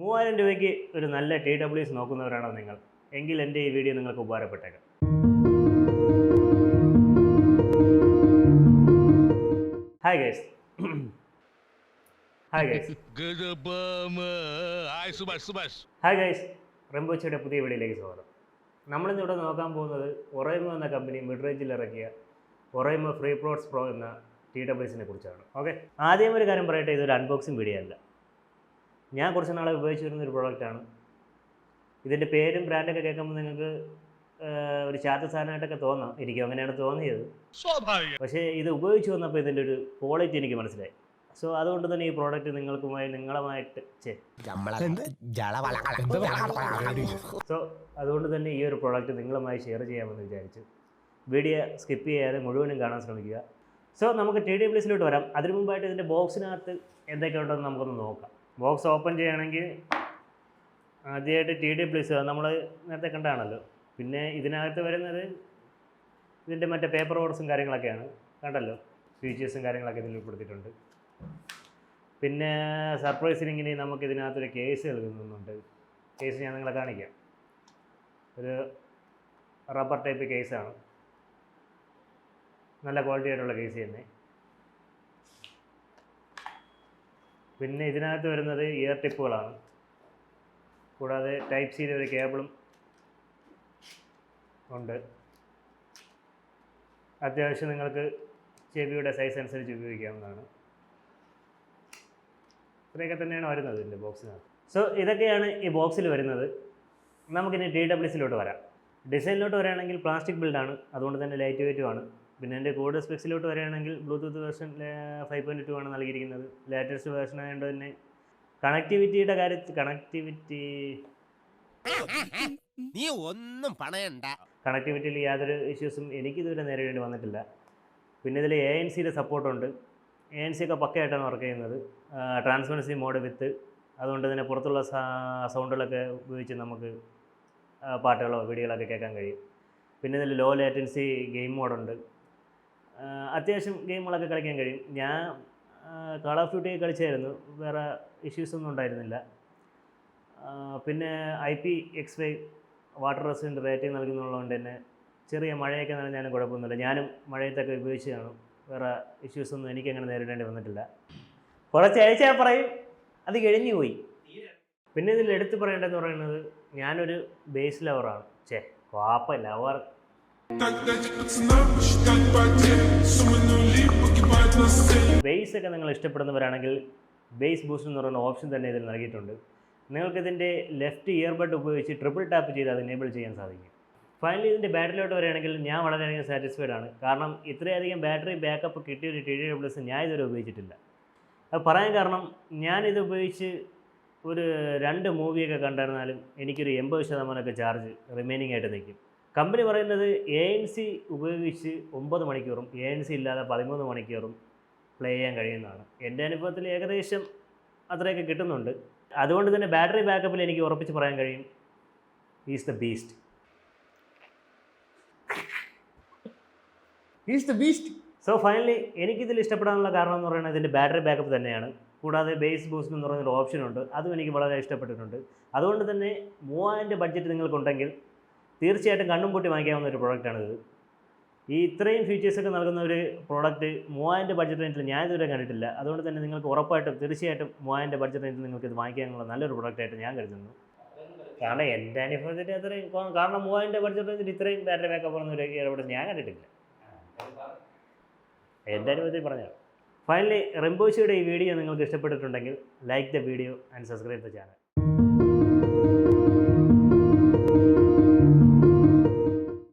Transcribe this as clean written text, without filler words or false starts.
3000 രൂപയ്ക്ക് ഒരു നല്ല TWS നോക്കുന്നവരാണോ നിങ്ങൾ? എങ്കിൽ എൻ്റെ ഈ വീഡിയോ നിങ്ങൾക്ക് ഉപകാരപ്പെട്ടേക്കാം. Hi guys. ഹായ് ഗൈസ്, റിംപോച്ചയുടെ പുതിയ വീഡിയോയിലേക്ക് സ്വാഗതം. നമ്മളിന്നിവിടെ നോക്കാൻ പോകുന്നത് ഒറൈമോ എന്ന കമ്പനി മിഡ് റേഞ്ചിൽ ഇറക്കിയ ഒറൈമോ FreePods Pro എന്ന TWSനെ കുറിച്ചാണ്. ഓക്കെ, ആദ്യം ഒരു കാര്യം പറയട്ടെ, ഇതൊരു അൺബോക്സിങ് വീഡിയോ അല്ല. ഞാൻ കുറച്ച് നാളെ ഉപയോഗിച്ച് വരുന്നൊരു പ്രോഡക്റ്റാണ്. ഇതിൻ്റെ പേരും ബ്രാൻഡൊക്കെ കേൾക്കുമ്പോൾ നിങ്ങൾക്ക് ഒരു ചാത്ത സാധനമായിട്ടൊക്കെ തോന്നാം, എനിക്കും അങ്ങനെയാണ് തോന്നിയത്. പക്ഷേ ഇത് ഉപയോഗിച്ച് വന്നപ്പോൾ ഇതിൻ്റെ ഒരു ക്വാളിറ്റി എനിക്ക് മനസ്സിലായി. സോ അതുകൊണ്ട് തന്നെ ഈ പ്രോഡക്റ്റ് അതുകൊണ്ട് തന്നെ ഈ ഒരു പ്രോഡക്റ്റ് നിങ്ങളുമായി ഷെയർ ചെയ്യാമെന്ന് വിചാരിച്ചു. വീഡിയോ സ്കിപ്പ് ചെയ്യാതെ മുഴുവനും കാണാൻ ശ്രമിക്കുക. സോ നമുക്ക് TWSലോട്ട് വരാം. അതിനു മുമ്പായിട്ട് ഇതിൻ്റെ ബോക്സിനകത്ത് എന്തൊക്കെ ഉണ്ടെന്ന് നമുക്കൊന്ന് നോക്കാം. ബോക്സ് ഓപ്പൺ ചെയ്യുകയാണെങ്കിൽ ആദ്യമായിട്ട് TWS നമ്മൾ നേരത്തെ കണ്ടാണല്ലോ. പിന്നെ ഇതിനകത്ത് വരുന്നത് ഇതിൻ്റെ മറ്റേ പേപ്പർ വർക്ക്സും കാര്യങ്ങളൊക്കെയാണ്, കണ്ടല്ലോ. ഫീച്ചേഴ്സും കാര്യങ്ങളൊക്കെ ഇതിൽ ഉൾപ്പെടുത്തിയിട്ടുണ്ട്. പിന്നെ സർപ്രൈസിന് ഇങ്ങനെ നമുക്ക് ഇതിനകത്തൊരു കേസ് നൽകുന്നുണ്ട്. കേസ് ഞാൻ നിങ്ങളെ കാണിക്കാം. ഒരു റബ്ബർ ടൈപ്പ് കേസാണ്, നല്ല ക്വാളിറ്റി ആയിട്ടുള്ള കേസ് തന്നെ. പിന്നെ ഇതിനകത്ത് വരുന്നത് ഇയർ ടിപ്പുകളാണ്, കൂടാതെ ടൈപ്പ് സിയിൽ ഒരു കേബിളും ഉണ്ട്. അത്യാവശ്യം നിങ്ങൾക്ക് ചെവിയുടെ സൈസ് അനുസരിച്ച് ഉപയോഗിക്കാവുന്നതാണ്. ഇത്രയൊക്കെ തന്നെയാണ് വരുന്നത് ഇതിൻ്റെ ബോക്സിനകത്ത്. സോ ഇതൊക്കെയാണ് ഈ ബോക്സിൽ വരുന്നത്. നമുക്കിനി TWSലോട്ട് വരാം. ഡിസൈനിലോട്ട് വരികയാണെങ്കിൽ പ്ലാസ്റ്റിക് ബിൽഡാണ്, അതുകൊണ്ട് തന്നെ ലൈറ്റ് വെയ്റ്റുമാണ്. പിന്നെ എൻ്റെ കൂടുതൽ സ്പെക്സിലോട്ട് വരികയാണെങ്കിൽ ബ്ലൂടൂത്ത് വേർഷൻ 5.2 ആണ് നൽകിയിരിക്കുന്നത്. ലേറ്റസ്റ്റ് വേർഷൻ ആയതുകൊണ്ട് തന്നെ കണക്ടിവിറ്റിയുടെ കാര്യത്തിൽ കണക്ടിവിറ്റിയിൽ യാതൊരു ഇഷ്യൂസും എനിക്കിതുവരെ നേരിടേണ്ടി വന്നിട്ടില്ല. പിന്നെ ഇതിൽ ANCയുടെ സപ്പോർട്ടുണ്ട്. ANC ഒക്കെ പക്കയായിട്ടാണ് വർക്ക് ചെയ്യുന്നത്. ട്രാൻസ്പെറൻസി മോഡ് വിത്ത്, അതുകൊണ്ട് തന്നെ പുറത്തുള്ള സൗണ്ടുകളൊക്കെ ഉപയോഗിച്ച് നമുക്ക് പാട്ടുകളോ വീഡിയോകളൊക്കെ കേൾക്കാൻ കഴിയും. പിന്നെ ഇതിൽ ലോ ലേറ്റൻസി ഗെയിം മോഡുണ്ട്. അത്യാവശ്യം ഗെയിമുകളൊക്കെ കളിക്കാൻ കഴിയും. ഞാൻ കാൾ ഓഫ് ഡ്യൂട്ടി കളിച്ചായിരുന്നു, വേറെ ഇഷ്യൂസൊന്നും ഉണ്ടായിരുന്നില്ല. പിന്നെ IPX5 വാട്ടർ റെസിസ്റ്റൻ്റ് റേറ്റിംഗ് നൽകുന്നതുകൊണ്ട് തന്നെ ചെറിയ മഴയൊക്കെ നനഞ്ഞാലും കുഴപ്പമൊന്നുമില്ല. ഞാനും മഴയത്തൊക്കെ ഉപയോഗിച്ചതാണ്, വേറെ ഇഷ്യൂസൊന്നും എനിക്കങ്ങനെ നേരിടേണ്ടി വന്നിട്ടില്ല. കുറച്ച് ആഴ്ച പറയും, അത് കഴിഞ്ഞു പോയി. പിന്നെ ഇതിൽ എടുത്ത് പറയേണ്ടതെന്ന് പറയുന്നത്, ഞാനൊരു ബേസ് ലവറാണ്. ലവർ ബേസ് ഒക്കെ നിങ്ങൾ ഇഷ്ടപ്പെടുന്നവരാണെങ്കിൽ ബേസ് ബൂസ്റ്റ് എന്ന് പറയുന്ന ഓപ്ഷൻ തന്നെ ഇതിൽ നൽകിയിട്ടുണ്ട്. നിങ്ങൾക്കിതിൻ്റെ ലെഫ്റ്റ് ഇയർബഡ് ഉപയോഗിച്ച് ട്രിപ്പിൾ ടാപ്പ് ചെയ്ത് അത് എനേബിൾ ചെയ്യാൻ സാധിക്കും. ഫൈനലി ഇതിൻ്റെ ബാറ്ററിയിലോട്ട് വരികയാണെങ്കിൽ ഞാൻ വളരെയധികം സാറ്റിസ്ഫൈഡ് ആണ്. കാരണം ഇത്രയധികം ബാറ്ററി ബാക്കപ്പ് കിട്ടിയൊരു TWS ഞാൻ ഇതുവരെ ഉപയോഗിച്ചിട്ടില്ല. അത് പറയാൻ കാരണം, ഞാനിത് ഉപയോഗിച്ച് ഒരു 2 മൂവിയൊക്കെ കണ്ടിരുന്നാലും എനിക്കൊരു 80% ചാർജ് റിമൈനിങ് ആയിട്ട് നിൽക്കും. കമ്പനി പറയുന്നത് ANC ഉപയോഗിച്ച് 9 മണിക്കൂറും ANC ഇല്ലാതെ 13 മണിക്കൂറും പ്ലേ ചെയ്യാൻ കഴിയുന്നതാണ്. എൻ്റെ അനുഭവത്തിൽ ഏകദേശം അത്രയൊക്കെ കിട്ടുന്നുണ്ട്. അതുകൊണ്ട് തന്നെ ബാറ്ററി ബാക്കപ്പിൽ എനിക്ക് ഉറപ്പിച്ച് പറയാൻ കഴിയും, is the beast. So finally എനിക്കിതിൽ ഇഷ്ടപ്പെടാനുള്ള കാരണം എന്ന് പറയുന്നത് ഇതിൻ്റെ ബാറ്ററി ബാക്കപ്പ് തന്നെയാണ്. കൂടാതെ ബേസ് ബൂസ്റ്റ് എന്ന് പറയുന്നൊരു ഓപ്ഷനുണ്ട്, അതും എനിക്ക് വളരെ ഇഷ്ടപ്പെട്ടിട്ടുണ്ട്. അതുകൊണ്ട് തന്നെ 3000 ബഡ്ജറ്റ് നിങ്ങൾക്കുണ്ടെങ്കിൽ തീർച്ചയായിട്ടും കണ്ണും പൊട്ടി വാങ്ങിക്കാവുന്ന ഒരു പ്രോഡക്റ്റാണിത്. ഈ ഇത്രയും ഫീച്ചേഴ്സൊക്കെ നൽകുന്ന ഒരു പ്രോഡക്റ്റ് 3000 ബഡ്ജറ്റ് റേഞ്ചിൽ ഞാൻ ഇതുവരെ കണ്ടിട്ടില്ല. അതുകൊണ്ട് തന്നെ നിങ്ങൾക്ക് ഉറപ്പായിട്ടും തീർച്ചയായിട്ടും 3000 ബഡ്ജറ്റ് റേഞ്ചിൽ നിങ്ങൾക്ക് ഇത് വാങ്ങിക്കാനുള്ള നല്ലൊരു പ്രോഡക്റ്റായിട്ട് ഞാൻ കരുതുന്നു. കാരണം എൻ്റെ അനുഭവത്തിൽ അത്രയും, കാരണം 3000 ബഡ്ജറ്റ് റേഞ്ചിൽ ഇത്രയും ബാറ്ററി ബാക്കപ്പ് പറയുന്ന ഒരു ഇവിടെ ഞാൻ കണ്ടിട്ടില്ല, എൻ്റെ അനുഭവത്തിൽ പറഞ്ഞാൽ. ഫൈനലി റിംപോച്ചയുടെ ഈ വീഡിയോ നിങ്ങൾക്ക് ഇഷ്ടപ്പെട്ടിട്ടുണ്ടെങ്കിൽ like the video and subscribe the channel.